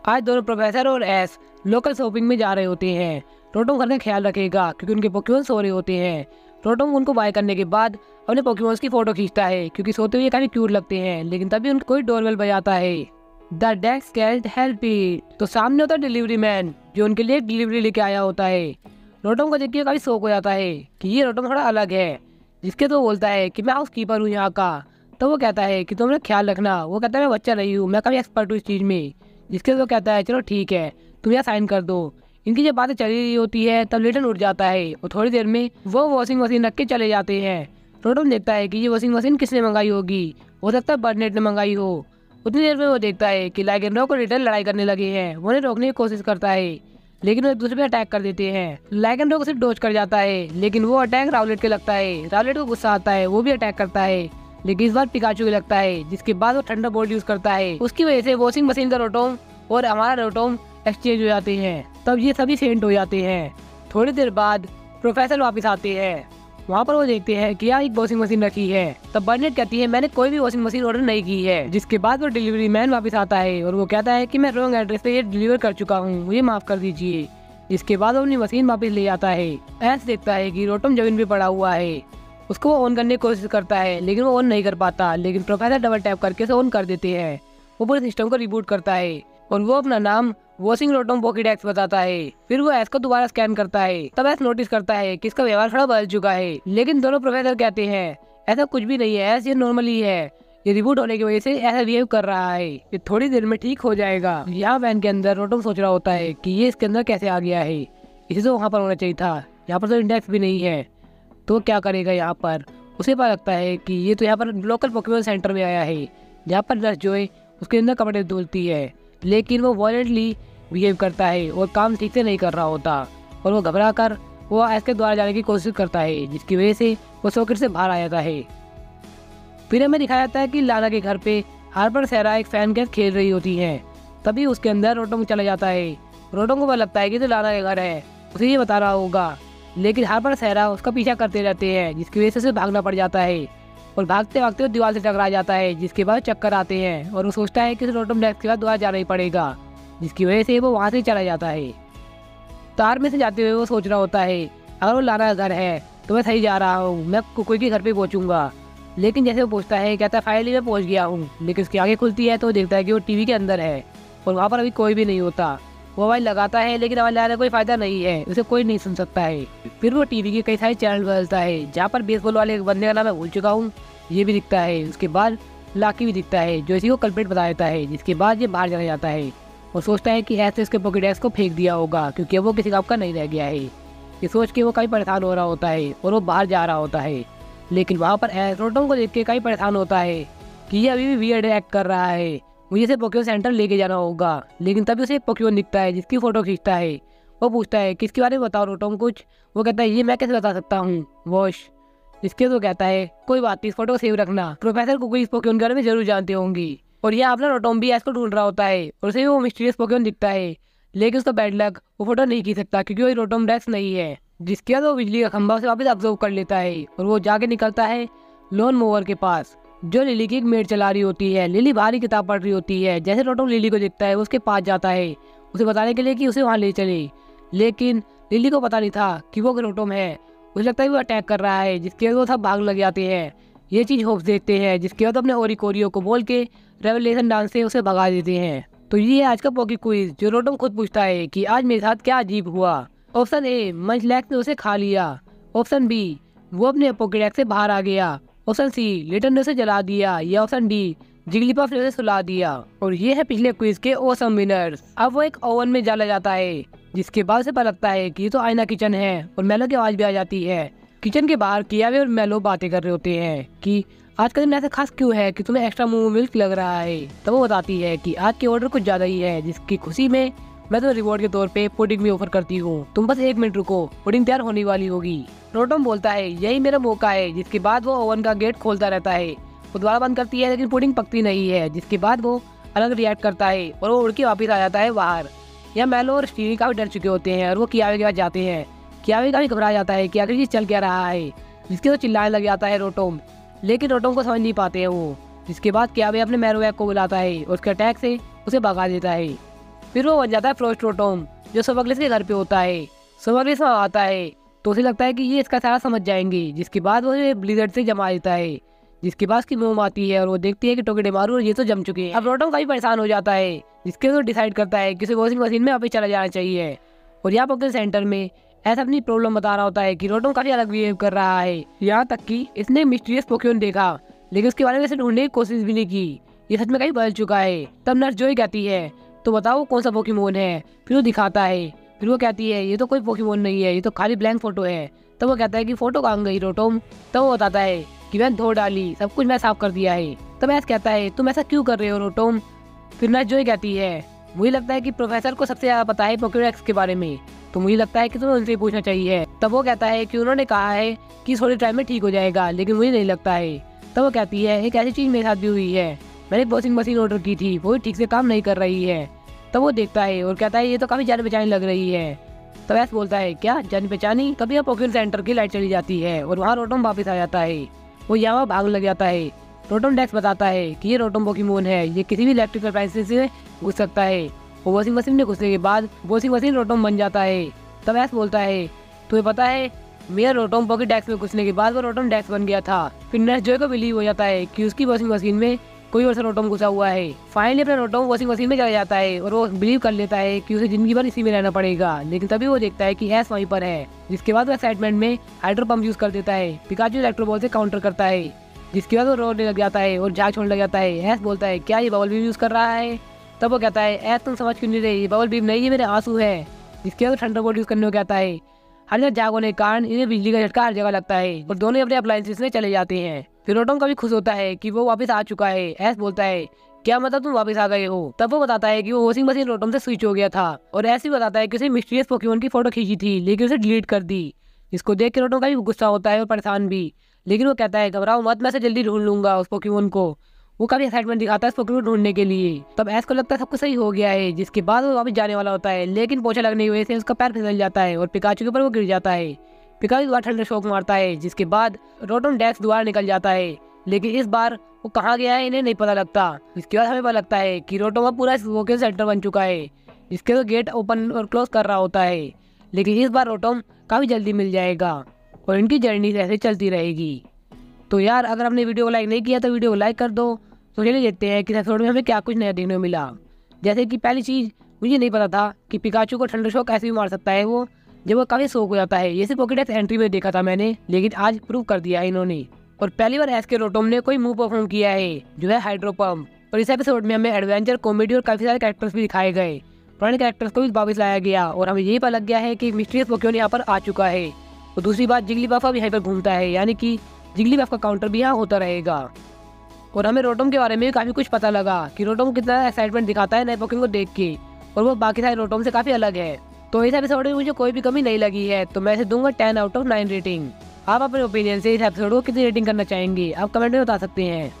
आज दोनों प्रोफेसर और एस लोकल शॉपिंग में जा रहे होते हैं। रोटोम घर का ख्याल रखेगा क्योंकि उनके पोकेमॉन सो रहे होते हैं। रोटोम उनको बाय करने के बाद अपने पोकेमॉन्स की फोटो खींचता है क्योंकि सोते हुए काफी क्यूट लगते हैं। लेकिन तभी उनको कोई डोरबेल बजाता है। The desk can't help it. तो सामने होता है डिलीवरी मैन जो उनके लिए डिलीवरी लेके आया होता है। रोटोम को देख के काफी शौक हो जाता है कि ये रोटोम थोड़ा अलग है। जिसके तो बोलता है कि मैं हाउस कीपर हूँ यहाँ का। तो वो कहता है कि तुम अपना ख्याल रखना। वो कहता है मैं बच्चा नहीं हूँ, मैं काफी एक्सपर्ट हूँ इस चीज में। जिसके तो कहता है चलो ठीक है, तुम यहाँ साइन कर दो। इनकी जब बातें चली रही होती है तब लिटन उठ जाता है और थोड़ी देर में वो वॉशिंग मशीन रख के चले जाते हैं। रोटोम देखता है कि ये वॉशिंग मशीन किसने मंगाई होगी। हो सकता है बर्नेट ने मंगाई हो। उतनी देर में वो देखता है कि लाइगेंड्रो को रिटर्न लड़ाई करने लगे हैं। वो उन्हें रोकने की कोशिश करता है लेकिन वो एक दूसरे पे अटैक कर देते हैं। लाइगेंड्रो को सिर्फ डोज कर जाता है लेकिन वो अटैक रावलेट के लगता है। रावलेट को गुस्सा आता है, वो भी अटैक करता है लेकिन इस बार पिकाचू के लगता है। जिसके बाद वो ठंडा बोल्ट यूज करता है। उसकी वजह से वॉशिंग मशीन का रोटोम और हमारा रोटोम एक्सचेंज हो जाते हैं। तब ये सभी फेंट हो जाते हैं। थोड़ी देर बाद प्रोफेसर वापस आते हैं। वहाँ पर वो देखते हैं कि यहाँ एक वॉशिंग मशीन रखी है। तब बर्नेट कहती है मैंने कोई भी वॉशिंग मशीन ऑर्डर नहीं की है। जिसके बाद वो डिलीवरी मैन वापस आता है और वो कहता है कि मैं रॉन्ग एड्रेस पे ये डिलीवर कर चुका हूँ, मुझे माफ कर दीजिए। जिसके बाद वो अपनी मशीन वापस ले आता है। ऐसे देखता है कि रोटोम जमीन पे पड़ा हुआ है। उसको वो ऑन करने की कोशिश करता है लेकिन वो ऑन नहीं कर पाता। लेकिन प्रोफेसर डबल टैप करके उसे ऑन कर देते हैं। वो पूरे सिस्टम को रिबूट करता है और वो अपना नाम वॉशिंग रोटोम पॉकेडेक्स बताता है। फिर वो एस को दोबारा स्कैन करता है। तब एस नोटिस करता है कि इसका व्यवहार थोड़ा बदल चुका है। लेकिन दोनों प्रोफेसर कहते हैं ऐसा कुछ भी नहीं है, एस ये नॉर्मल ही है, ये रिबूट होने की वजह से ऐसा बिहेव कर रहा है, ये थोड़ी देर में ठीक हो जाएगा। यहाँ वैन के अंदर रोटोम सोच रहा होता है कि ये इसके अंदर कैसे आ गया है, इसे तो वहाँ पर होना चाहिए था, यहाँ पर तो इंडेक्स भी नहीं है, तो क्या करेगा यहाँ पर। उसे पता लगता है कि ये तो यहाँ पर लोकल पोकेमॉन सेंटर में आया है जहाँ पर नर्स जो है उसके अंदर कपड़े धुलती है। लेकिन वो वॉयलेंटली बिहेव करता है और काम ठीक से नहीं कर रहा होता और वो घबरा कर वो एस के द्वारा जाने की कोशिश करता है जिसकी वजह से वो सॉकेट से बाहर आ जाता है। फिर हमें दिखाया जाता है कि लाना के घर पे हार्पर सहरा एक फैन के साथ खेल रही होती है। तभी उसके अंदर रोटोम चला जाता है। रोटोम को पता लगता है कि तो लाना के घर है, उसे ये बता रहा होगा। लेकिन हार्पर सहरा उसका पीछा करते रहते हैं जिसकी वजह से उसे भागना पड़ जाता है और भागते भागते वो दीवार से टकरा जाता है। जिसके बाद चक्कर आते हैं और वो सोचता है कि रोटोम डेस्क के बाद दोबारा जाना ही पड़ेगा, जिसकी वजह से वो वहाँ से चला जाता है। तार में से जाते हुए वो सोच रहा होता है अगर वो लाना का घर है तो मैं सही जा रहा हूँ, मैं कुकुई के घर पे पहुँचूंगा। लेकिन जैसे वो पूछता है कहता है फाइनली मैं पहुँच गया हूँ। लेकिन उसकी आंखें खुलती है तो वो देखता है कि वो टीवी के अंदर है और वहाँ पर अभी कोई भी नहीं होता। वो आवाज़ लगाता है लेकिन आवाज़ लगाने कोई फायदा नहीं है, उसे कोई नहीं सुन सकता है। फिर वो टीवी के कई सारे चैनल बदलता है जहाँ पर बेसबॉल वाले एक बंदे का नाम मैं भूल चुका हूँ ये भी दिखता है। उसके बाद लाकी भी दिखता है जो इसी को कल्प्रिट बता देता है। जिसके बाद ये बाहर चला जाता है और सोचता है कि ऐसे उसके पॉकेडेक्स को फेंक दिया होगा क्योंकि वो किसी काम का नहीं रह गया है। ये सोच के वो काफ़ी परेशान हो रहा होता है और वो बाहर जा रहा होता है। लेकिन वहाँ पर रोटोम को देख के काफ़ी परेशान होता है कि ये अभी भी वियर्ड एक्ट कर रहा है, मुझे इसे पोकेमॉन सेंटर लेके जाना होगा। लेकिन तभी उसे एक पोकेमॉन दिखता है जिसकी फोटो खींचता है। वो पूछता है किसके बारे में बताओ रोटोम कुछ। वो कहता है ये मैं कैसे बता सकता हूँ वॉश। जिसके तो कहता है कोई बात नहीं, इस फोटो को सेव रखना, प्रोफेसर को कोई इस पोकेमॉन के बारे में जरूर जानते होंगी। और यहाँ अपना रोटोम भी एस को ढूंढ रहा होता है और उसे वो मिस्टीरियस पोकेमॉन दिखता है। लेकिन उसका बैड लक वो फोटो नहीं खींच सकता क्योंकि वो रोटोम डेस्क नहीं है। जिसके बाद वो बिजली का खंभा उसे वापस ऑब्जर्व कर लेता है और वो जाके निकलता है लोन मोवर के पास जो लिली की एक मेड चला रही होती है। लिली भारी किताब पढ़ रही होती है। जैसे रोटोम लिली को देखता है वो उसके पास जाता है उसे बताने के लिए कि उसे वहाँ ले चले। लेकिन लिली को पता नहीं था कि वो रोटोम है। उसे लगता है वो अटैक कर रहा है जिसके बाद वो सब भाग लग जाते हैं। ये चीज़ होप्स देखते हैं जिसके बाद अपने ओरिकोरियो को बोल के रेवलेशन डांस से उसे भगा देते हैं। तो ये है आज का पॉकी क्विज जो रोटोम खुद पूछता है कि आज मेरे साथ क्या अजीब हुआ। ऑप्शन ए मंचलैक्स ने उसे खा लिया। ऑप्शन बी वो अपने पॉकेडेक्स से बाहर आ गया। ऑप्शन सी लिटन ने उसे जला दिया। या ऑप्शन डी जिगलीपफ ने उसे सुला दिया। और ये है पिछले क्विज के ऑसम विनर्स। अब वो एक ओवन में डाला जाता है जिसके बाद से पता लगता है कि ये तो आईना किचन है और मेलो की आवाज भी आ जाती है। किचन के बाहर कियावे और मेलो बातें कर रहे होते हैं कि आज का दिन ऐसा खास क्यों है कि तुम्हें एक्स्ट्रा मूव मिल्क लग रहा है। तब वो बताती है कि आज के ऑर्डर कुछ ज्यादा ही है जिसकी खुशी में मैं तुम्हें रिवॉर्ड के तौर पे पुडिंग भी ऑफर करती हूँ, तुम बस 1 मिनट रुको, पुडिंग तैयार होने वाली होगी। रोटोम बोलता है यही मेरा मौका है। जिसके बाद वो ओवन का गेट खोलता रहता है। वो दोबारा बंद करती है लेकिन पुडिंग पकती नहीं है। जिसके बाद वो अलग रिएक्ट करता है और वो उड़ के वापिस आ जाता है बाहर। यहाँ मेलो और स्टीवी काफी डर चुके होते हैं और वो कियावे के पास जाते हैं। कियावे काफी घबरा जाता है कि आखिर ये चल क्या रहा है। जिसके वो चिल्लाने लग जाता है रोटोम, लेकिन रोटोम को समझ नहीं पाते हैं वो। जिसके बाद कियावे अपने मैरोवैक को बुलाता है और उसके अटैक से उसे भगा देता है। फिर वो बन जाता है फ्रोस्ट रोटोम, जो सोफोक्लिस के घर पे होता है। सोफोक्लिस वहाँ आता है तो उसे लगता है कि ये इसका सारा समझ जाएंगे, जिसके बाद वो ब्लिजर्ड से जमा देता है, जिसके बाद उसकी मोम आती है और वो देखती है कि टोकीडेमारू और ये तो जम चुके हैं। अब रोटोम काफी परेशान हो जाता है, जिसके वो डिसाइड करता है कि उसे वॉशिंग मशीन में वापस चला जाना चाहिए। और यहाँ पोकेमॉन सेंटर में ऐसा अपनी प्रॉब्लम बता रहा होता है कि रोटोम काफी अलग बिहेव कर रहा है। यहाँ तक कि इसने मिस्टीरियस पोकेमॉन देखा, लेकिन उसके बारे में इसे ढूंढने की कोशिश भी नहीं की, ये सच में कहीं बदल चुका है। तब नर्स जोई कहती है तो बताओ कौन सा पोकेमॉन है। फिर वो दिखाता है, फिर वो कहती है ये तो कोई पोकेमॉन नहीं है, ये तो खाली ब्लैंक फोटो है। तब वो कहता है कि फोटो कहाँ गई रोटोम। तब वो बताता है कि मैंने धो डाली, सब कुछ मैं साफ कर दिया है। तब ऐसा कहता है तुम ऐसा क्यों कर रहे हो रोटोम। फिर नर्स जोई कहती है मुझे लगता है कि प्रोफेसर को सबसे ज्यादा पता है पोकेडेक्स के बारे में, तो मुझे लगता है कि तुम्हें उनसे पूछना चाहिए। तब वो कहता है कि उन्होंने कहा है कि थोड़े टाइम में ठीक हो जाएगा, लेकिन मुझे नहीं लगता है। तब वो कहती है एक ऐसी चीज मेरे साथ भी हुई है, मैंने एक वॉशिंग मशीन ऑर्डर की थी, वो ठीक से काम नहीं कर रही है। तब वो देखता है और कहता है ये तो काफी जाने पहचानी लग रही है। तब ऐसा बोलता है क्या जानी पहचानी। तभी यहाँ पोकेमॉन सेंटर की लाइट चली जाती है और वहाँ रोटोम वापस आ जाता है। वो यहाँ भाग लग जाता है। रोटोम डेक्स बताता है कि ये रोटोम पोकेमॉन है, ये किसी भी इलेक्ट्रिकल अप्लायंसेस से घुस सकता है। वो वॉशिंग मशीन में घुसने के बाद वॉशिंग मशीन रोटोम बन जाता है। तब ऐसा बोलता है तुम्हें पता है मेरा रोटोम पॉकेट डेक्स में घुसने के बाद वो रोटोम डेक्स बन गया था। फिर नर्स जोई को बिलीव हो जाता है कि उसकी वॉशिंग मशीन में कोई और सा रोटोम घुसा हुआ है। फाइनली अपना रोटोम वॉशिंग मशीन में चला जाता है और वो बिलीव कर लेता है कि उसे जिंदगी भर इसी में रहना पड़ेगा। लेकिन तभी वो देखता है कि ऐस वहीं पर है, जिसके बाद वो एक्साइटमेंट में हाइड्रो पंप यूज कर देता है। पिकाचू इलेक्ट्रो बॉल से काउंटर करता है, जिसके बाद वो रोने लग जाता है और झाग छोड़ने लग जाता है। ऐस बोलता है क्या ये बबल बीम यूज कर रहा है। तब वो कहता है ऐस तुम समझ क्यों नहीं रही, बबल बीम नहीं ये मेरे आंसू है। जिसके बाद थंडरबोल्ट यूज करने को कहता है। हर जगह जाग होने के कारण इन्हें बिजली का झटका हर जगह लगता है और दोनों अपने अप्लायंसेस में चले जाते हैं। फिर रोटोम काफी खुश होता है कि वो वापस आ चुका है। ऐस बोलता है क्या मतलब तुम वापस आ गए हो। तब वो बताता है कि वो वॉशिंग मशीन रोटोम से स्विच हो गया था और ऐसे ही बताता है कि उसे मिस्टीरियस पोकेमॉन की फोटो खींची थी, लेकिन उसे डिलीट कर दी। इसको देख के रोटोम काफी गुस्सा होता है और परेशान भी, लेकिन वो कहता है घबराओ मत, मैं से जल्दी ढूंढ लूंगा उस पोकेमॉन को। वो काफी एक्साइटमेंट दिखाता है इस पोकेमॉन ढूंढने के लिए। तब ऐस को लगता है सब कुछ सही हो गया है, जिसके बाद वो वापस जाने वाला होता है, लेकिन पोछा लगने की वजह से उसका पैर फिसल जाता है और पिकाचू के ऊपर वो गिर जाता है। पिकाचू दोबारा ठंडा शॉक मारता है, जिसके बाद रोटोम डेक्स दोबारा निकल जाता है, लेकिन इस बार वो कहाँ गया है इन्हें नहीं पता लगता। इसके बाद हमें पता लगता है कि रोटोम अब पूरा पोकेमॉन सेंटर बन चुका है, जिसके तो गेट ओपन और क्लोज कर रहा होता है। लेकिन इस बार रोटोम काफी जल्दी मिल जाएगा और इनकी जर्नी ऐसे चलती रहेगी। तो यार अगर आपने वीडियो को लाइक नहीं किया तो वीडियो को लाइक कर दो। तो चलिए देखते हैं कि एपिसोड में हमें क्या कुछ नया देखने को मिला। जैसे कि पहली चीज़ मुझे नहीं पता था कि पिकाचू को ठंडा शॉक ऐसे भी मार सकता है वो, जब वो काफी शौक हो जाता है। ये सिर्फ पोकेडेक्स एंट्री में देखा था मैंने, लेकिन आज प्रूव कर दिया है इन्होंने। और पहली बार एस के रोटोम ने कोई मूव परफॉर्म किया है जो है हाइड्रो पंप। और इस एपिसोड में हमें एडवेंचर, कॉमेडी और काफी सारे कैरेक्टर्स भी दिखाए गए। पुराने कैरेक्टर्स को भी वापस लाया गया और हमें यही पता लग गया है कि मिस्टीरियस पोकेमॉन यहाँ पर आ चुका है। और दूसरी बात जिग्लीपफ अब यहाँ पर घूमता है, यानी कि जिग्लीपफ का काउंटर भी यहाँ होता रहेगा। और हमें रोटोम के बारे में भी काफी कुछ पता लगा कि रोटोम कितना एक्साइटमेंट दिखाता है नए पोकेमॉन को देख के, और वो बाकी सारे रोटोम से काफी अलग है। तो इस एपिसोड में मुझे कोई भी कमी नहीं लगी है, तो मैं इसे दूंगा 10 आउट ऑफ 9 रेटिंग। आप अपने ओपिनियन से इस एपिसोड को कितनी रेटिंग करना चाहेंगे आप कमेंट में बता सकते हैं।